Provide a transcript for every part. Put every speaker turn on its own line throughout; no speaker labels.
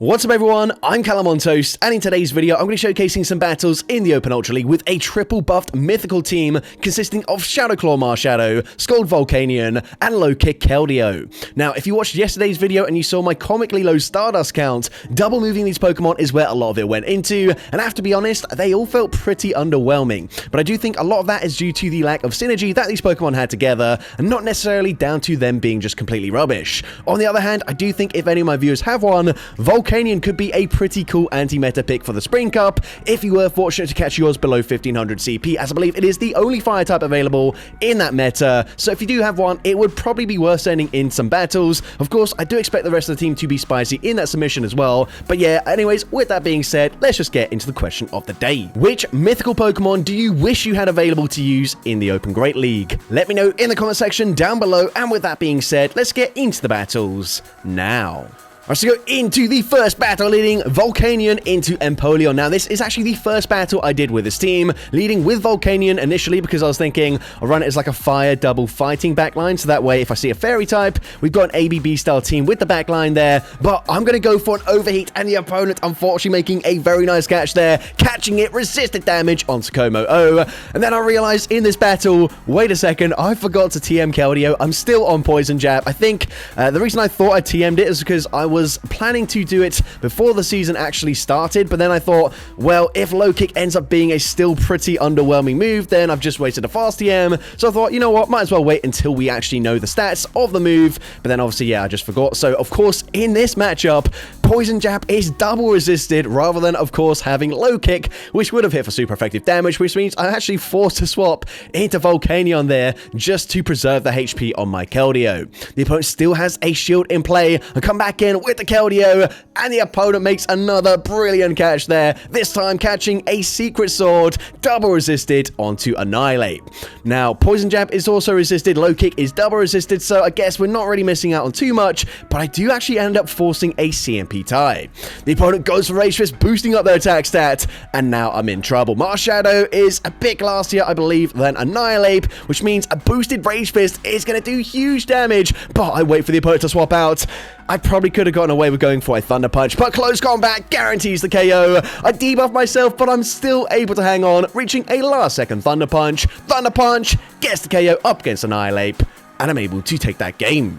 What's up everyone, I'm CallumOnToast, and in today's video I'm going to be showcasing some battles in the Open Ultra League with a triple buffed mythical team consisting of Shadowclaw Marshadow, Scald Volcanion, and Low Kick Keldeo. Now, if you watched yesterday's video and you saw my comically low Stardust count, double moving these Pokemon is where a lot of it went into, and I have to be honest, they all felt pretty underwhelming. But I do think a lot of that is due to the lack of synergy that these Pokemon had together, and not necessarily down to them being just completely rubbish. On the other hand, I do think if any of my viewers have one, Volcanion could be a pretty cool anti-meta pick for the Spring Cup if you were fortunate to catch yours below 1500 CP, as I believe it is the only fire type available in that meta. So if you do have one, it would probably be worth sending in some battles. Of course, I do expect the rest of the team to be spicy in that submission as well. But yeah, anyways, with that being said, let's just get into the question of the day. Which mythical Pokemon do you wish you had available to use in the Open Great League? Let me know in the comment section down below, and with that being said, let's get into the battles now. Alright, so go into the first battle, leading Volcanion into Empoleon. Now, this is actually the first battle I did with this team, leading with Volcanion initially because I was thinking I'll run it as like a fire double fighting backline, so that way if I see a fairy type, we've got an ABB style team with the backline there, but I'm going to go for an overheat, and the opponent unfortunately making a very nice catch there, catching it, resisted damage onto Komo-O, and then I realized in this battle, wait a second, I forgot to TM Keldeo. I'm still on Poison Jab. I think the reason I thought I TM'd it is because I was planning to do it before the season actually started, but then I thought, well, if Low Kick ends up being a still pretty underwhelming move, then I've just wasted a fast TM, so I thought, you know what, might as well wait until we actually know the stats of the move, but then obviously, yeah, I just forgot. So, of course, in this matchup, Poison Jab is double resisted rather than, of course, having Low Kick, which would have hit for super effective damage, which means I'm actually forced to swap into Volcanion there just to preserve the HP on my Keldeo. The opponent still has a shield in play, and come back in with the Keldeo, and the opponent makes another brilliant catch there, this time catching a Secret Sword, double resisted onto Annihilate. Now, Poison Jab is also resisted, Low Kick is double resisted, so I guess we're not really missing out on too much, but I do actually end up forcing a CMP tie. The opponent goes for Rage Fist, boosting up their attack stat, and now I'm in trouble. Marshadow is a bit classier, I believe, than Annihilate, which means a boosted Rage Fist is going to do huge damage, but I wait for the opponent to swap out. I probably could have gotten away with going for a Thunder Punch, but close combat guarantees the KO. I debuff myself, but I'm still able to hang on, reaching a last second Thunder Punch. Thunder Punch gets the KO up against Annihilate, and I'm able to take that game.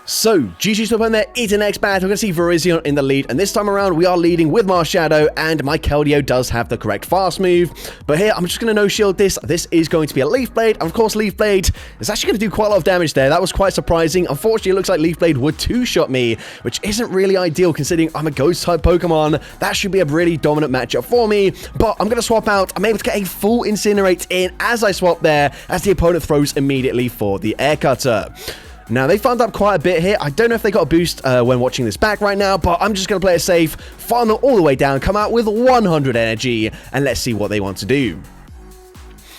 So, GG's to opponent there into the next battle. We're going to see Virizion in the lead, and this time around we are leading with Marshadow, and my Keldeo does have the correct fast move. But here, I'm just going to no-shield this. This is going to be a Leaf Blade, and of course Leaf Blade is actually going to do quite a lot of damage there. That was quite surprising. Unfortunately, it looks like Leaf Blade would two-shot me, which isn't really ideal considering I'm a Ghost-type Pokemon. That should be a really dominant matchup for me, but I'm going to swap out. I'm able to get a full Incinerate in as I swap there, as the opponent throws immediately for the Air Cutter. Now, they farmed up quite a bit here. I don't know if they got a boost when watching this back right now, but I'm just going to play it safe, farm them all the way down, come out with 100 energy, and let's see what they want to do.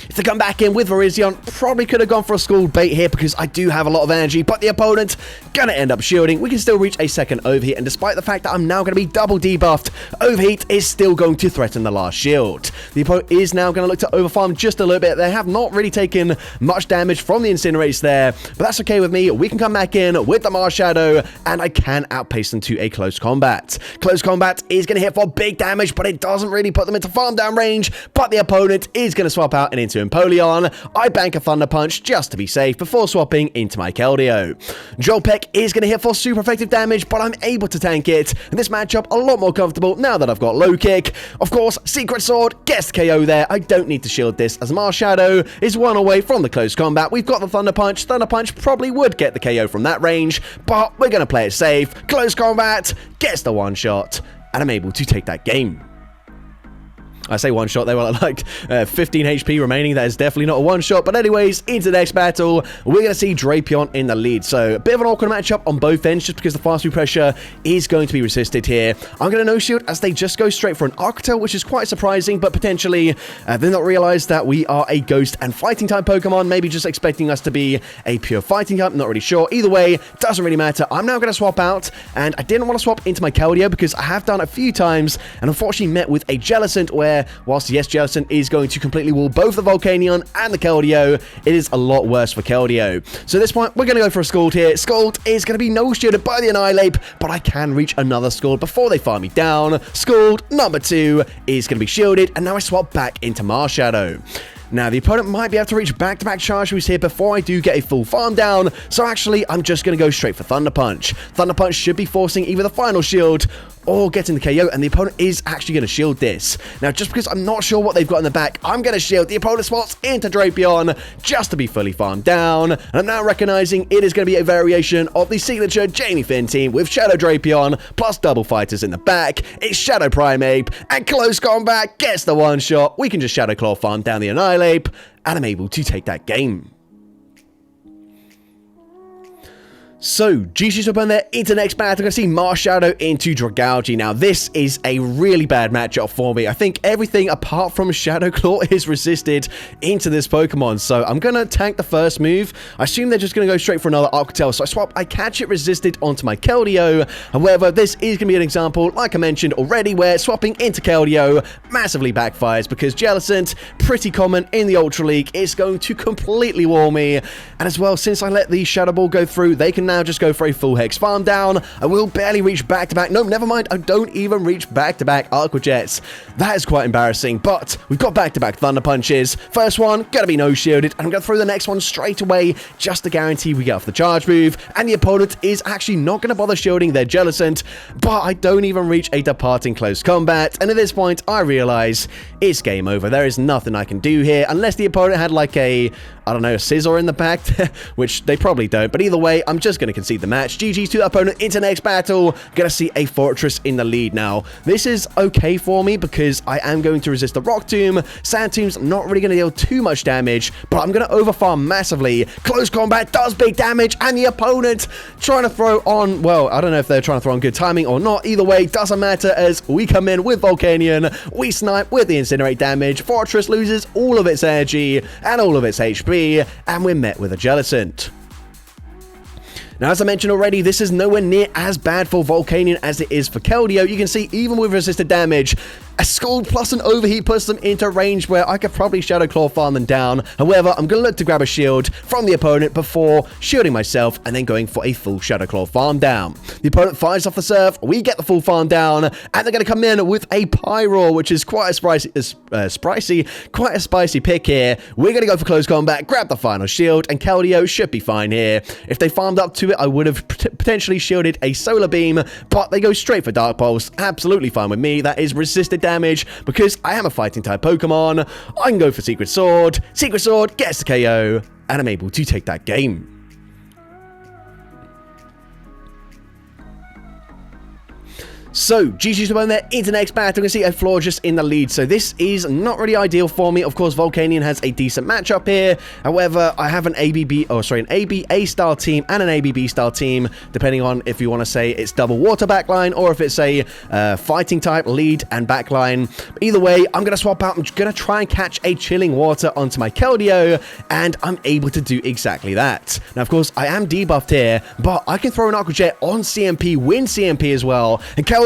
If they come back in with Virizion, probably could have gone for a Scald bait here because I do have a lot of energy, but the opponent gonna end up shielding. We can still reach a second Overheat, and despite the fact that I'm now going to be double debuffed, Overheat is still going to threaten the last shield. The opponent is now going to look to overfarm just a little bit. They have not really taken much damage from the Incinerates there, but that's okay with me. We can come back in with the Marshadow, and I can outpace them to a Close Combat. Close Combat is going to hit for big damage, but it doesn't really put them into farm down range, but the opponent is going to swap out and into Empoleon. I bank a Thunder Punch just to be safe before swapping into my Keldeo. Jolpeck is going to hit for super effective damage, but I'm able to tank it, and this matchup a lot more comfortable now that I've got Low Kick. Of course, Secret Sword gets the KO there. I don't need to shield this as Marshadow is one away from the close combat. We've got the Thunder Punch. Thunder Punch probably would get the KO from that range, but we're going to play it safe. Close combat gets the one shot, and I'm able to take that game. I say one shot, they were like 15 HP remaining. That is definitely not a one shot. But anyways, into the next battle, we're going to see Drapion in the lead. So a bit of an awkward matchup on both ends just because the fast move pressure is going to be resisted here. I'm going to no shield as they just go straight for an Arctotail, which is quite surprising, but potentially they not realize that we are a ghost and fighting type Pokemon, maybe just expecting us to be a pure fighting type, not really sure. Either way, doesn't really matter. I'm now going to swap out, and I didn't want to swap into my Keldeo because I have done a few times and unfortunately met with a Jellicent where there. Whilst, yes, Gelatin is going to completely wall both the Volcanion and the Keldeo, it is a lot worse for Keldeo. So at this point, we're going to go for a Scald here. Scald is going to be no shielded by the Annihilate, but I can reach another Scald before they farm me down. Scald number 2 is going to be shielded, and now I swap back into Marshadow. Now, the opponent might be able to reach back-to-back charge moves here before I do get a full farm down, so actually, I'm just going to go straight for Thunder Punch. Thunder Punch should be forcing either the final shield or getting the KO, and the opponent is actually going to shield this. Now, just because I'm not sure what they've got in the back, I'm going to shield. The opponent swaps into Drapion just to be fully farmed down, and I'm now recognizing it is going to be a variation of the signature Jamie Finn team with Shadow Drapion plus double fighters in the back. It's Shadow Primeape, and close combat gets the one shot. We can just Shadow Claw farm down the Annihilate, and I'm able to take that game. So, GG's up on there into next battle. We're going to see Marshadow into Dragalge. Now, this is a really bad matchup for me. I think everything apart from Shadow Claw is resisted into this Pokemon. So, I'm going to tank the first move. I assume they're just going to go straight for another Arctel. So, I catch it resisted onto my Keldeo. However, this is going to be an example, like I mentioned already, where swapping into Keldeo massively backfires because Jellicent, pretty common in the Ultra League, is going to completely wall me. And as well, since I let the Shadow Ball go through, they can now just go for a full Hex farm down. I will barely reach back-to-back. No, never mind. I don't even reach back-to-back Aqua Jets. That is quite embarrassing, but we've got back-to-back Thunder Punches. First one, gonna be no-shielded, and I'm gonna throw the next one straight away just to guarantee we get off the charge move, and the opponent is actually not gonna bother shielding their Jellicent, but I don't even reach a departing close combat, and at this point, I realize it's game over. There is nothing I can do here, unless the opponent had like a, I don't know, a Scizor in the back, which they probably don't, but either way, I'm just going to concede the match. GG's to the opponent into next battle. Gonna see a Fortress in the lead now. This is okay for me because I am going to resist the Rock Tomb. Sand Tomb's not really going to deal too much damage, but I'm going to overfarm massively. Close combat does big damage, and the opponent trying to throw on, well, I don't know if they're trying to throw on good timing or not. Either way, doesn't matter as we come in with Volcanion. We snipe with the Incinerate damage. Fortress loses all of its energy and all of its HP, and we're met with a Jellicent. Now, as I mentioned already, this is nowhere near as bad for Volcanion as it is for Keldeo. You can see, even with resisted damage, a Scald plus an Overheat puts them into range where I could probably Shadow Claw farm them down. However, I'm going to look to grab a shield from the opponent before shielding myself and then going for a full Shadow Claw farm down. The opponent fires off the Surf, we get the full farm down, and they're going to come in with a Pyroar, which is quite a spicy pick here. We're going to go for close combat, grab the final shield, and Keldeo should be fine here. If they farmed up to it, I would have potentially shielded a Solar Beam, but they go straight for Dark Pulse. Absolutely fine with me. That is resisted damage because I am a fighting type Pokemon. I can go for Secret Sword. Secret Sword gets the KO, and I'm able to take that game. So, GG's to there into next battle. We can see a Florges in the lead. So this is not really ideal for me. Of course, Volcanion has a decent matchup here. However, I have an an ABA style team and an ABB style team, depending on if you want to say it's double water backline or if it's a fighting type lead and backline. But either way, I'm going to swap out. I'm going to try and catch a Chilling Water onto my Keldeo, and I'm able to do exactly that. Now, of course, I am debuffed here, but I can throw an Aqua Jet on CMP, win CMP as well, and Keldeo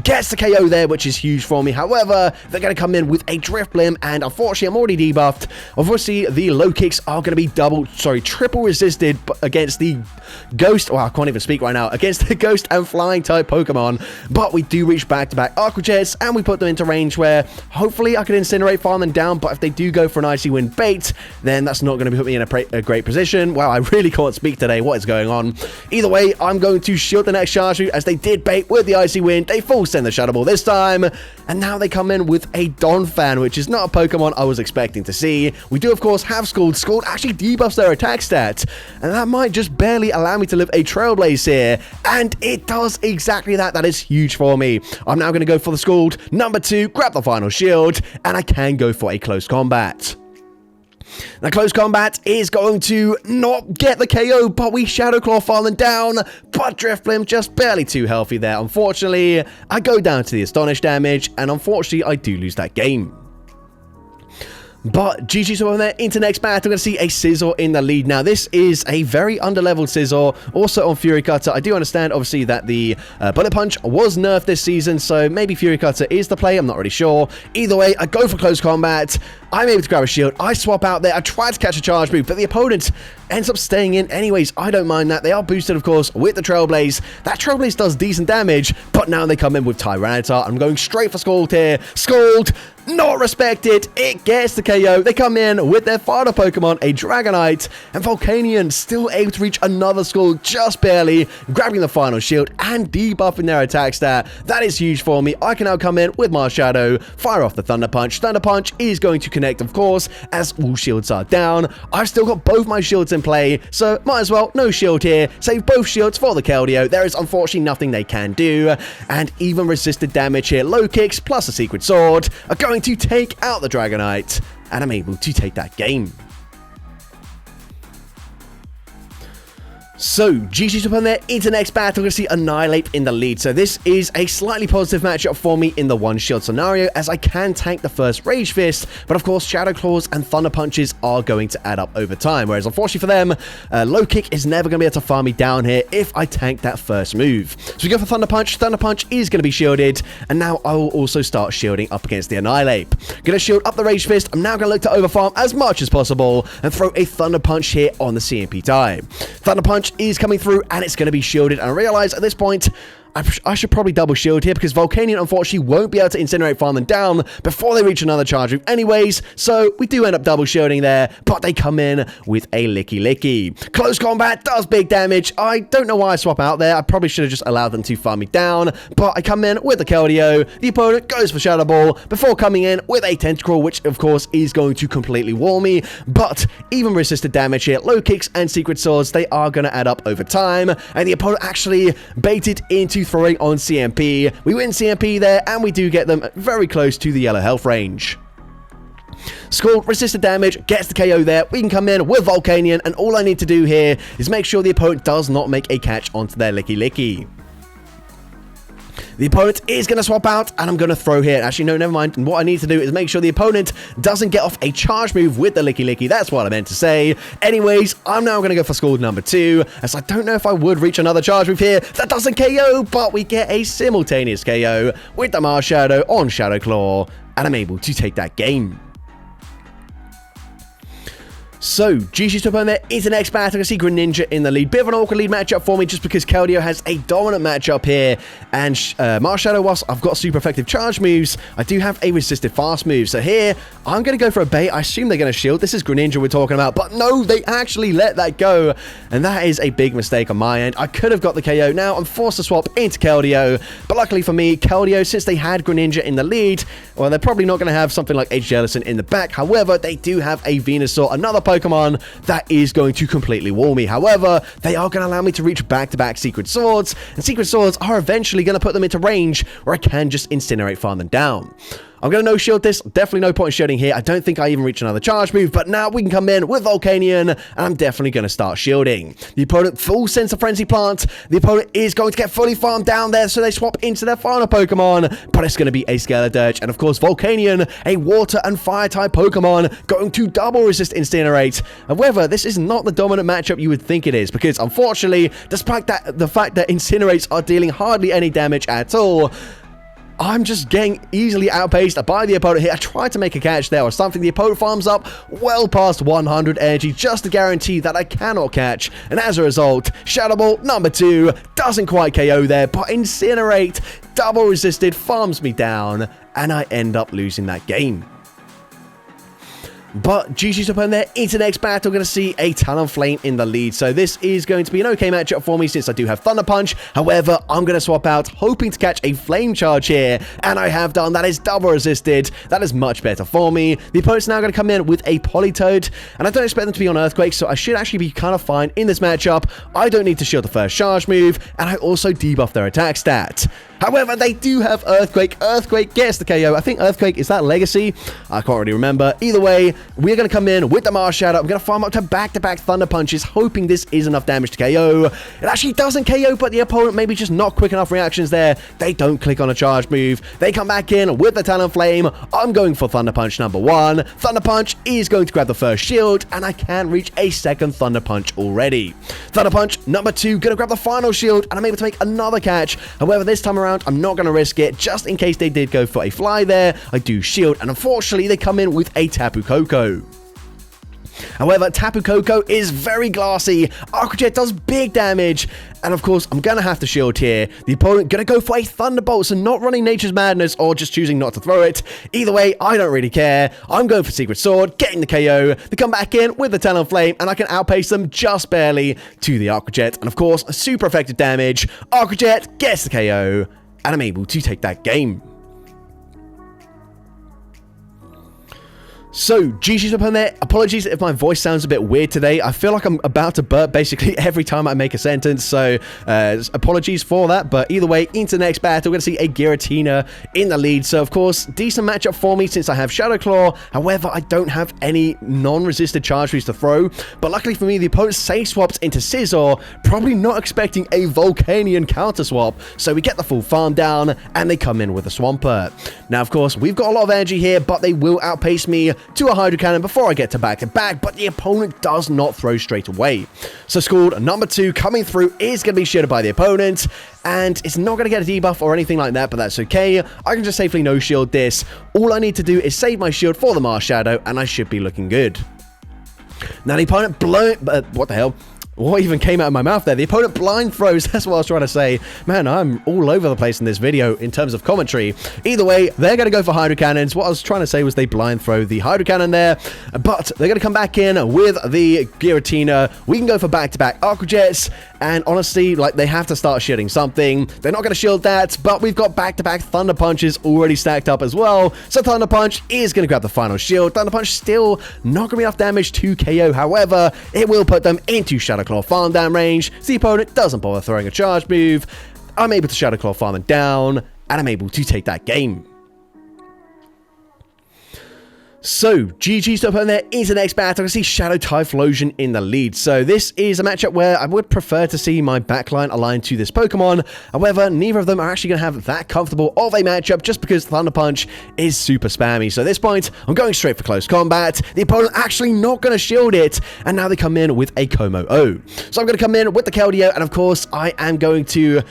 gets the KO there, which is huge for me. However, they're going to come in with a Drifblim, and unfortunately, I'm already debuffed. Obviously, the low kicks are going to be triple resisted against the Ghost, well, I can't even speak right now, against the Ghost and Flying type Pokemon, but we do reach back-to-back Aqua Jets, and we put them into range where hopefully I can Incinerate, farm them down, but if they do go for an Icy Wind bait, then that's not going to put me in a great position. Wow, I really can't speak today. What is going on? Either way, I'm going to shield the next charge as they did bait with the Icy Wind. They full send the Shadow Ball this time, and now they come in with a Donphan, which is not a Pokemon I was expecting to see. We do, of course, have Scald. Scald actually debuffs their attack stat, and that might just barely allow me to live a Trailblaze here, and it does exactly that. That is huge for me. I'm now going to go for the Scald number 2, grab the final shield, and I can go for a close combat. Now, close combat is going to not get the KO, but we Shadow Claw falling down, but Drifblim just barely too healthy there. Unfortunately, I go down to the Astonish damage, and unfortunately, I do lose that game. But GG's on there. Into next battle, we're going to see a Scizor in the lead. Now, this is a very underleveled Scizor, also on Fury Cutter. I do understand, obviously, that the Bullet Punch was nerfed this season, so maybe Fury Cutter is the play. I'm not really sure. Either way, I go for close combat. I'm able to grab a shield. I swap out there. I try to catch a charge move, but the opponent ends up staying in anyways. I don't mind that. They are boosted, of course, with the Trailblaze. That Trailblaze does decent damage, but now they come in with Tyranitar. I'm going straight for Scald here. Scald! Not respected. It gets the KO. They come in with their final Pokemon, a Dragonite, and Volcanion still able to reach another Scald just barely, grabbing the final shield and debuffing their attack stat. That is huge for me. I can now come in with Marshadow, fire off the Thunder Punch. Thunder Punch is going to connect, of course, as all shields are down. I've still got both my shields in play, so might as well no shield here. Save both shields for the Keldeo. There is unfortunately nothing they can do, and even resisted damage here. Low kicks plus a Secret Sword are going to take out the Dragonite, and I'm able to take that game. So, GG's up on there. Into next battle, we're going to see Annihilate in the lead. So this is a slightly positive matchup for me in the one shield scenario, as I can tank the first Rage Fist, but of course Shadow Claws and Thunder Punches are going to add up over time, whereas unfortunately for them, Low Kick is never going to be able to farm me down here if I tank that first move. So we go for Thunder Punch. Thunder Punch is going to be shielded, and now I will also start shielding up against the Annihilate. Going to shield up the Rage Fist. I'm now going to look to overfarm as much as possible and throw a Thunder Punch here on the CMP type. Thunder Punch is coming through, and it's going to be shielded, and I realize at this point I should probably double shield here, because Volcanion unfortunately won't be able to Incinerate farm them down before they reach another charge move anyways, so we do end up double shielding there, but they come in with a Licky Licky. Close combat does big damage. I don't know why I swap out there. I probably should have just allowed them to farm me down, but I come in with the Keldeo. The opponent goes for Shadow Ball before coming in with a Tentacruel, which of course is going to completely wall me, but even resisted damage here. Low kicks and Secret Swords, they are going to add up over time, and the opponent actually baited into throwing on CMP. We win CMP there, and we do get them very close to the yellow health range. Scald resisted damage, gets the KO there. We can come in with Volcanion, and all I need to do here is make sure the opponent does not make a catch onto their Licky Licky. The opponent is going to swap out, and I'm going to throw here. Actually, no, never mind. And what I need to do is make sure the opponent doesn't get off a charge move with the Licky Licky. That's what I meant to say. Anyways, I'm now going to go for Scald number 2, as I don't know if I would reach another charge move here. That doesn't KO, but we get a simultaneous KO with the Marshadow on Shadow Claw, and I'm able to take that game. So, GG's top on there is the next battle. I can see Greninja in the lead. Bit of an awkward lead matchup for me, just because Keldeo has a dominant matchup here. And Marshadow, whilst I've got super effective charge moves, I do have a resisted fast move. So here, I'm going to go for a bait. I assume they're going to shield. This is Greninja we're talking about. But no, they actually let that go. And that is a big mistake on my end. I could have got the KO. Now, I'm forced to swap into Keldeo. But luckily for me, Keldeo, since they had Greninja in the lead, well, they're probably not going to have something like H. Jellison in the back. However, they do have a Venusaur, another Pokemon that is going to completely wall me. However, they are going to allow me to reach back-to-back Secret Swords, and Secret Swords are eventually going to put them into range where I can just Incinerate farm them down. I'm going to no-shield this. Definitely no point in shielding here. I don't think I even reach another charge move, but now we can come in with Volcanion, and I'm definitely going to start shielding. The opponent full Sense of Frenzy plant. The opponent is going to get fully farmed down there, so they swap into their final Pokemon, but it's going to be a Skeledirge, and of course Volcanion, a Water and Fire-type Pokemon, going to double resist Incinerate. However, this is not the dominant matchup you would think it is, because unfortunately, despite the fact that Incinerates are dealing hardly any damage at all, I'm just getting easily outpaced by the opponent here. I tried to make a catch there or something. The opponent farms up well past 100 energy just to guarantee that I cannot catch. And as a result, Shadow Ball number 2 doesn't quite KO there, but Incinerate, double resisted, farms me down, and I end up losing that game. But GG's up on there. Into the next battle, we're going to see a Talonflame in the lead. So this is going to be an okay matchup for me since I do have Thunder Punch. However, I'm going to swap out, hoping to catch a Flame Charge here. And I have done. That is double resisted. That is much better for me. The opponent's now going to come in with a Politoed. And I don't expect them to be on Earthquake, so I should actually be kind of fine in this matchup. I don't need to shield the first charge move. And I also debuff their attack stat. However, they do have Earthquake. Earthquake gets the KO. I think Earthquake, is that Legacy? I can't really remember. Either way, we're going to come in with the Mars Shadow. I'm going to farm up to back-to-back Thunder Punches, hoping this is enough damage to KO. It actually doesn't KO, but the opponent maybe just not quick enough reactions there. They don't click on a charge move. They come back in with the Talonflame. I'm going for Thunder Punch number 1. Thunder Punch is going to grab the first shield, and I can reach a second Thunder Punch already. Thunder Punch number 2, going to grab the final shield, and I'm able to make another catch. However, this time around, I'm not going to risk it, just in case they did go for a fly there. I do shield, and unfortunately, they come in with a Tapu Koko. However, Tapu Koko is very glassy. Aqua Jet does big damage. And of course, I'm going to have to shield here. The opponent going to go for a Thunderbolt, so not running Nature's Madness or just choosing not to throw it. Either way, I don't really care. I'm going for Secret Sword, getting the KO. They come back in with the Talonflame, and I can outpace them just barely to the Aqua Jet. And of course, super effective damage. Aqua Jet gets the KO, and I'm able to take that game. So, GG's up on there. Apologies if my voice sounds a bit weird today. I feel like I'm about to burp basically every time I make a sentence, so apologies for that. But either way, into the next battle, we're going to see a Giratina in the lead. So, of course, decent matchup for me since I have Shadow Claw. However, I don't have any non-resisted charge moves to throw. But luckily for me, the opponent safe swaps into Scizor, probably not expecting a Volcanion counter swap. So we get the full farm down, and they come in with a Swampert. Now, of course, we've got a lot of energy here, but they will outpace me to a Hydro Cannon before I get to back-to-back, but the opponent does not throw straight away. So Scald number 2 coming through is going to be shielded by the opponent, and it's not going to get a debuff or anything like that, but that's okay. I can just safely no-shield this. All I need to do is save my shield for the Mars Shadow, and I should be looking good. Now the opponent what the hell? What even came out of my mouth there? The opponent blind throws. That's what I was trying to say. Man, I'm all over the place in this video in terms of commentary. Either way, they're going to go for Hydro Cannons. What I was trying to say was they blind throw the Hydro Cannon there. But they're going to come back in with the Giratina. We can go for back-to-back Aqua Jets. And honestly, like, they have to start shielding something. They're not going to shield that. But we've got back-to-back Thunder Punches already stacked up as well. So Thunder Punch is going to grab the final shield. Thunder Punch still not going to be enough damage to KO. However, it will put them into Shadow Claw farm down range, so the opponent doesn't bother throwing a charge move. I'm able to Shadow Claw farm them down, and I'm able to take that game. So, GG's up on there into the next battle. I can see Shadow Typhlosion in the lead. So, this is a matchup where I would prefer to see my backline aligned to this Pokemon. However, neither of them are actually going to have that comfortable of a matchup just because Thunder Punch is super spammy. So, at this point, I'm going straight for close combat. The opponent actually not going to shield it. And now they come in with a Como-O. So, I'm going to come in with the Keldeo. And, of course, I am going to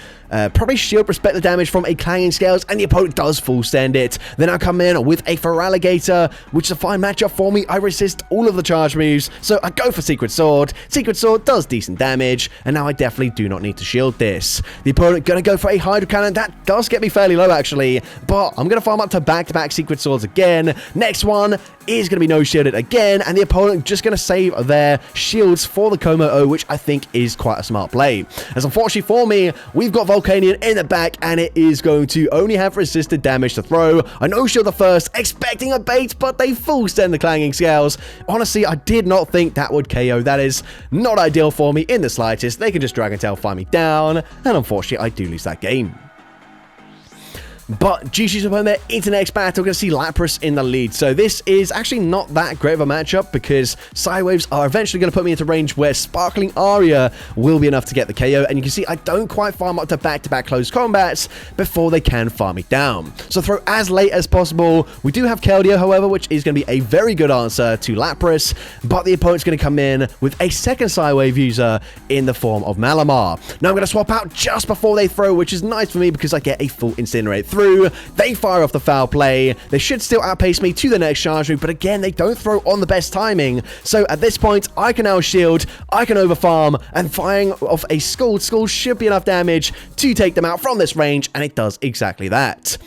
probably shield respect the damage from a Clanging Scales, and the opponent does full send it. Then I come in with a Feraligatr, which is a fine matchup for me. I resist all of the charge moves, so I go for Secret Sword. Secret Sword does decent damage, and now I definitely do not need to shield this. The opponent going to go for a Hydro Cannon. That does get me fairly low, actually, but I'm going to farm up to back-to-back Secret Swords again. Next one is going to be no-shielded again, and the opponent just going to save their shields for the Como-O, which I think is quite a smart play. As unfortunately for me, we've got Volcanion in the back, and it is going to only have resisted damage to throw. I no-shield the first, expecting a bait, but they full send the Clanging Scales. Honestly, I did not think that would KO. That is not ideal for me in the slightest. They can just Dragon Tail find me down, and unfortunately, I do lose that game. But GG's opponent there into the next battle. We're going to see Lapras in the lead. So this is actually not that great of a matchup because Psywaves are eventually going to put me into range where Sparkling Aria will be enough to get the KO. And you can see I don't quite farm up to back-to-back close combats before they can farm me down. So throw as late as possible. We do have Keldeo, however, which is going to be a very good answer to Lapras. But the opponent's going to come in with a second Psywave user in the form of Malamar. Now I'm going to swap out just before they throw, which is nice for me because I get a full Incinerate through. They fire off the foul play. They should still outpace me to the next charge move, but again, they don't throw on the best timing. So at this point, I can now shield, I can overfarm, and firing off a Scald should be enough damage to take them out from this range, and it does exactly that.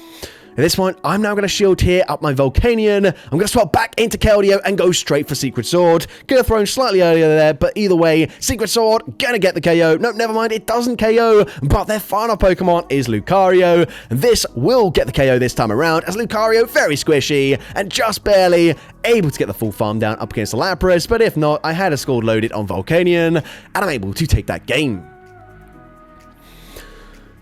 At this point, I'm now going to shield here up my Volcanion. I'm going to swap back into Keldeo and go straight for Secret Sword. Could have thrown slightly earlier there, but either way, Secret Sword, going to get the KO. Nope, never mind, it doesn't KO, but their final Pokemon is Lucario. This will get the KO this time around, as Lucario, very squishy, and just barely able to get the full farm down up against the Lapras, but if not, I had a Scald loaded on Volcanion, and I'm able to take that game.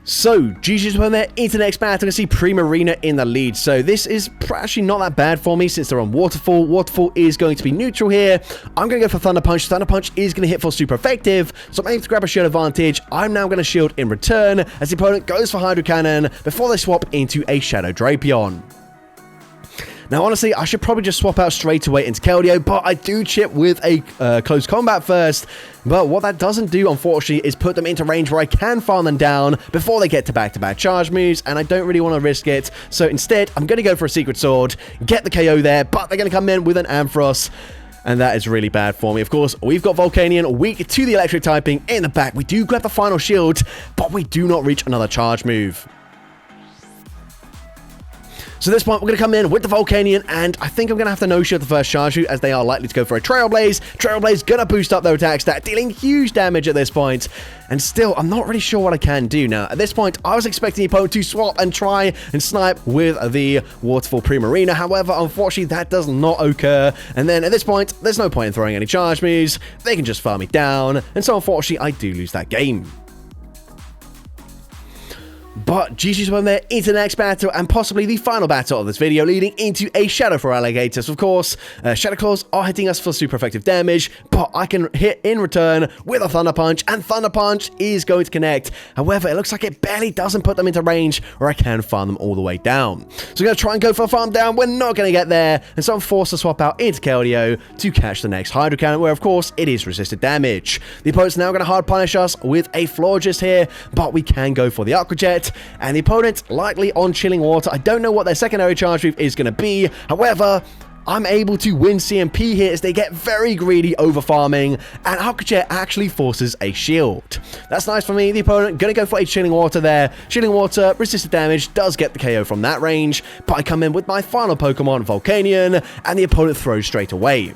So, GG's won there into the next battle. I see Primarina in the lead. So, this is actually not that bad for me since they're on Waterfall. Waterfall is going to be neutral here. I'm going to go for Thunder Punch. Thunder Punch is going to hit for super effective. So, I'm able to grab a shield advantage. I'm now going to shield in return as the opponent goes for Hydro Cannon before they swap into a Shadow Drapion. Now, honestly, I should probably just swap out straight away into Keldeo, but I do chip with a close combat first. But what that doesn't do, unfortunately, is put them into range where I can farm them down before they get to back-to-back charge moves, and I don't really want to risk it. So instead, I'm going to go for a Secret Sword, get the KO there, but they're going to come in with an Ampharos. And that is really bad for me. Of course, we've got Volcanion weak to the electric typing in the back. We do grab the final shield, but we do not reach another charge move. So at this point, we're going to come in with the Volcanion, and I think I'm going to have to no-shield the first charge route as they are likely to go for a Trailblaze. Trailblaze going to boost up their attack stat, dealing huge damage at this point. And still, I'm not really sure what I can do now. At this point, I was expecting the opponent to swap and try and snipe with the Waterfall Primarina. However, unfortunately, that does not occur. And then at this point, there's no point in throwing any charge moves. They can just farm me down. And so, unfortunately, I do lose that game. But GG's won there into the next battle and possibly the final battle of this video, leading into a Shadow for Alligators. Of course, Shadow Claws are hitting us for super effective damage, but I can hit in return with a Thunder Punch, and Thunder Punch is going to connect. However, it looks like it barely doesn't put them into range where I can farm them all the way down. So I'm going to try and go for a farm down. We're not going to get there, and so I'm forced to swap out into Keldeo to catch the next Hydro Cannon, where of course it is resisted damage. The opponent's now going to hard punish us with a Florges here, but we can go for the Aqua Jet. And the opponent likely on Chilling Water. I don't know what their secondary charge move is going to be. However, I'm able to win CMP here as they get very greedy over farming, and Aqua Jet actually forces a shield. That's nice for me. The opponent going to go for a Chilling Water there. Chilling Water, resisted damage, does get the KO from that range, but I come in with my final Pokemon, Volcanion, and the opponent throws straight away.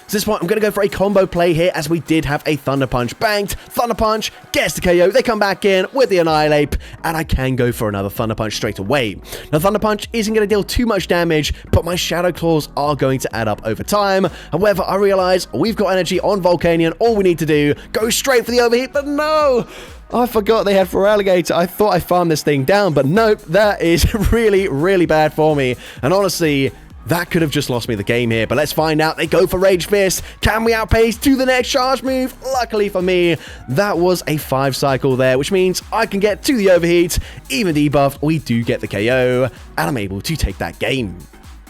So at this point, I'm going to go for a combo play here as we did have a Thunder Punch banked. Thunder Punch gets the KO. They come back in with the Annihilate, and I can go for another Thunder Punch straight away. Now, Thunder Punch isn't going to deal too much damage, but my Shadow Claws are going to add up over time. However, I realize we've got energy on Volcanion. All we need to do, go straight for the overheat, but no! I forgot they had for Alligator. I thought I farmed this thing down, but nope, that is really, really bad for me. And honestly, that could have just lost me the game here, but let's find out. They go for Rage Fist. Can we outpace to the next charge move? Luckily for me, that was a 5-cycle there, which means I can get to the overheat. Even debuffed, we do get the KO, and I'm able to take that game.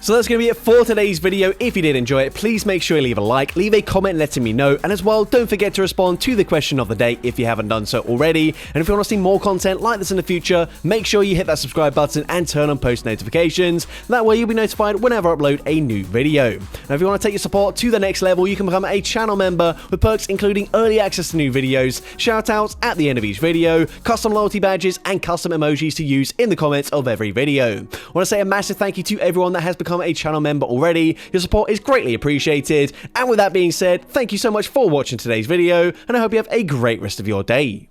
So that's going to be it for today's video. If you did enjoy it, please make sure you leave a like, leave a comment letting me know, and as well, don't forget to respond to the question of the day if you haven't done so already. And if you want to see more content like this in the future, make sure you hit that subscribe button and turn on post notifications. That way you'll be notified whenever I upload a new video. Now, if you want to take your support to the next level, you can become a channel member with perks including early access to new videos, shoutouts at the end of each video, custom loyalty badges, and custom emojis to use in the comments of every video. I want to say a massive thank you to everyone that has become a channel member already. Your support is greatly appreciated. And with that being said, thank you so much for watching today's video, and I hope you have a great rest of your day.